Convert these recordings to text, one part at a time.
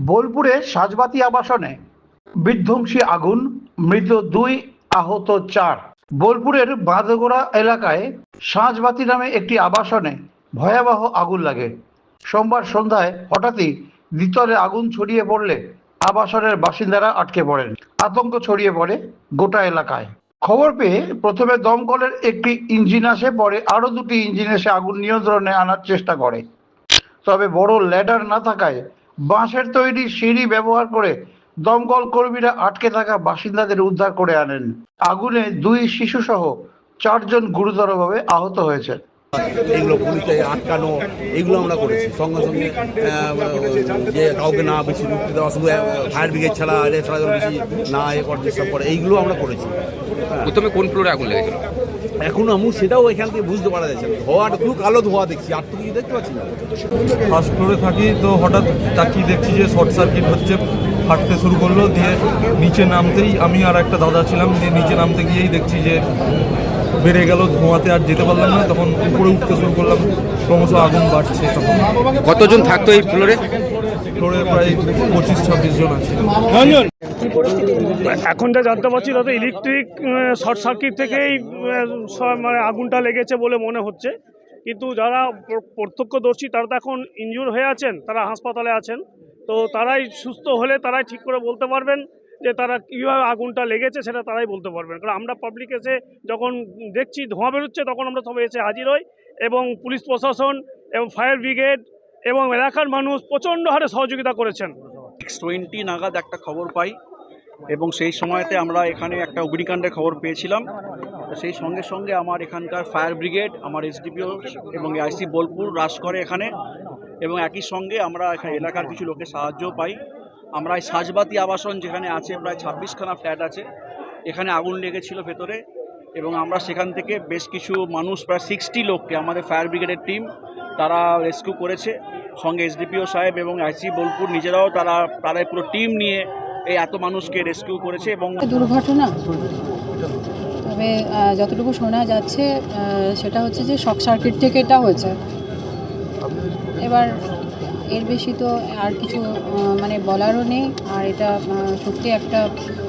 বোলপুরে সাজবাতি আবাসনে বিধ্বংসী আগুন, মৃত 2, আহত 4। বোলপুরের বাঁধগোড়া এলাকায় সাজবাতি নামে একটি আবাসনে ভয়াবহ আগুন লাগে। সোমবার সন্ধ্যায় হঠাৎই দ্বিতলে আগুন ছড়িয়ে পড়লে আবাসনের বাসিন্দারা আটকে পড়েন। আতঙ্ক ছড়িয়ে পড়ে গোটা এলাকায়। খবর পেয়ে প্রথমে দমকলের একটি ইঞ্জিন আসে, পরে আরো 2টি ইঞ্জিন এসে আগুন নিয়ন্ত্রণে আনার চেষ্টা করে। তবে বড় ল্যাডার না থাকায় বাঁশের তৈরি সিঁড়ি ব্যবহার করে দমকল কর্মীরা আটকে থাকা বাসিন্দাদের উদ্ধার করে আনেন। আগুনে 2 শিশু সহ 4 জন গুরুতরভাবে আহত হয়েছে। এগুলো পুলিশে আটকানো, এগুলো আমরা করেছি। সঙ্গে সঙ্গে যে কাউকে না বেশি ঢুকতে দেওয়া, শুধু ফায়ার ব্রিগেড ছাড়া বেশি না করার চেষ্টা করে, এইগুলো আমরা করেছি। প্রথমে কোন ফ্লোরে আগুন লেগেছিল? এখন আমি সেটাও এখান থেকে বুঝতে পারা যাচ্ছে না। ধোঁয়াটা খুব কালো ধোঁয়া দেখছি, আর তো কিছু দেখতে পাচ্ছি না। ফার্স্ট ফ্লোরে থাকি, তো হঠাৎ তাকিয়ে দেখছি যে শর্ট সার্কিট হচ্ছে, ফাটতে শুরু করলো। দিয়ে নিচে নামতেই আমি আর একটা দাদা ছিলাম, দিয়ে নিচে নামতে গিয়েই দেখছি যে বেড়ে গেল ধোঁয়াতে, আর যেতে পারলাম না। তখন উপরে উঠতে শুরু করলাম, ক্রমশ আগুন বাড়ছে। তখন কতজন থাকতো এই ফ্লোরে? ফ্লোরে প্রায় 25-26 জন আছে। এখন যা জানতে পারছি তাতে ইলেকট্রিক শর্ট সার্কিট থেকেই মানে আগুনটা লেগেছে বলে মনে হচ্ছে। কিন্তু যারা প্রত্যক্ষদর্শী তারা তো এখন ইনজুর হয়ে আছেন, তারা হাসপাতালে আছেন। তো তারাই সুস্থ হলে তারাই ঠিক করে বলতে পারবেন যে তারা কীভাবে আগুনটা লেগেছে, সেটা তারাই বলতে পারবেন। কারণ আমরা পাবলিক এসে যখন দেখছি ধোঁয়া বেরোচ্ছে, তখন আমরা সবাই এসে হাজির হই, এবং পুলিশ প্রশাসন এবং ফায়ার ব্রিগেড এবং এলাকার মানুষ প্রচণ্ড হারে সহযোগিতা করেছেন। 6:20 নাগাদ একটা খবর পাই, এবং সেই সময়তে আমরা এখানে একটা অগ্নিকাণ্ডের খবর পেয়েছিলাম। সেই সঙ্গে সঙ্গে আমার এখানকার ফায়ার ব্রিগেড, আমার এসডিপিও এবং আইসি বোলপুর রাশ করে এখানে, এবং একই সঙ্গে আমরা এখানে এলাকার কিছু লোকের সাহায্য পাই। আমরা এই সাজবাতি আবাসন যেখানে আছে, প্রায় 26খানা ফ্ল্যাট আছে, এখানে আগুন লেগেছিল ভেতরে, এবং আমরা সেখান থেকে বেশ কিছু মানুষ, প্রায় 60 লোককে আমাদের ফায়ার ব্রিগেডের টিম তারা রেস্কিউ করেছে। সঙ্গে এসডিপিও সাহেব এবং আইসি বোলপুর নিজেরাও তারা পুরো টিম নিয়ে এই এত মানুষকে রেস্কিউ করেছে। এবং দুর্ঘটনা, তবে যতটুকু শোনা যাচ্ছে সেটা হচ্ছে যে শর্ট সার্কিট থেকে এটা হয়েছে। এবার এর বেশি তো আর কিছু মানে বলারও নেই। আর এটা সত্যি একটা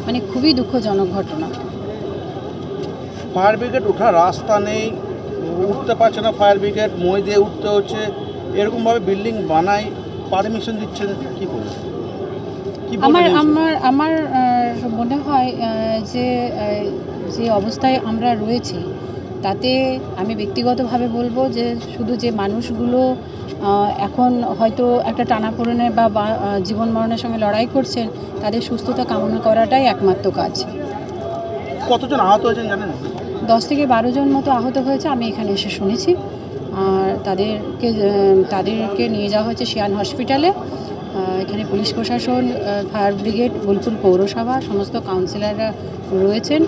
মানে খুবই দুঃখজনক ঘটনা। ফায়ার ব্রিগেড ওঠার রাস্তা নেই, উঠতে পারছে না ফায়ার ব্রিগেড, মই দিয়ে উঠতে হচ্ছে। এরকমভাবে বিল্ডিং বানাই, পারমিশন দিচ্ছেন কী করে? আমার মনে হয় যে যে অবস্থায় আমরা রয়েছি তাতে আমি ব্যক্তিগতভাবে বলবো যে শুধু যে মানুষগুলো এখন হয়তো একটা টানাপোড়েনে বা জীবন মরণের সঙ্গে লড়াই করছেন, তাদের সুস্থতা কামনা করাটাই একমাত্র কাজ। কতজন আহত হয়েছেন জানেন? 10 থেকে 12 জন মতো আহত হয়েছে, আমি এখানে এসে শুনেছি। আর তাদেরকে নিয়ে যাওয়া হয়েছে শিয়ান হসপিটালে। এখানে পুলিশ প্রশাসন, ফায়ার ব্রিগেড, বোলপুর পৌরসভা সমস্ত কাউন্সিলররা রয়েছেন,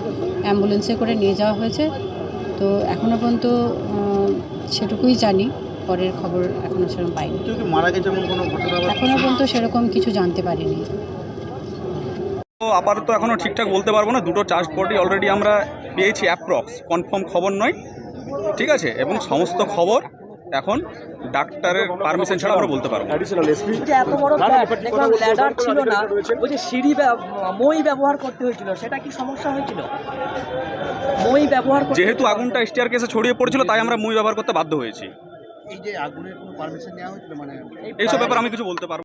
অ্যাম্বুলেন্সে করে নিয়ে যাওয়া হয়েছে। তো এখনও পর্যন্ত সেটুকুই জানি, পরের খবর এখনও সেরকম পাইনি। মারা গেছে এমন কোনো ঘটনা এখনও পর্যন্ত সেরকম কিছু জানতে পারিনি। আপাতত এখনও ঠিকঠাক বলতে পারবো না। 2টো চার্জ বডি অলরেডি আমরা পেয়েছি, অ্যাপ্রক্স কনফার্ম খবর নয়, ঠিক আছে। এবং সমস্ত খবর এখন ডাক্তারের পারমিশন ছাড়া আমরা বলতে পারবো। এত বড় দেখলাম ল্যাডার ছিল না, ওই যে সিঁড়ি মই ব্যবহার করতে হয়েছিল, সেটা কি সমস্যা হয়েছিল? মই ব্যবহার যেহেতু আগুনটা স্টেয়ারকেসে ছড়িয়ে পড়েছিল, তাই আমরা মই ব্যবহার করতে বাধ্য হয়েছি। এই যে আগুনের কোনো পারমিশন নেওয়া হয়েছিল, মানে এইসব ব্যাপার আমি কিছু বলতে পারবো।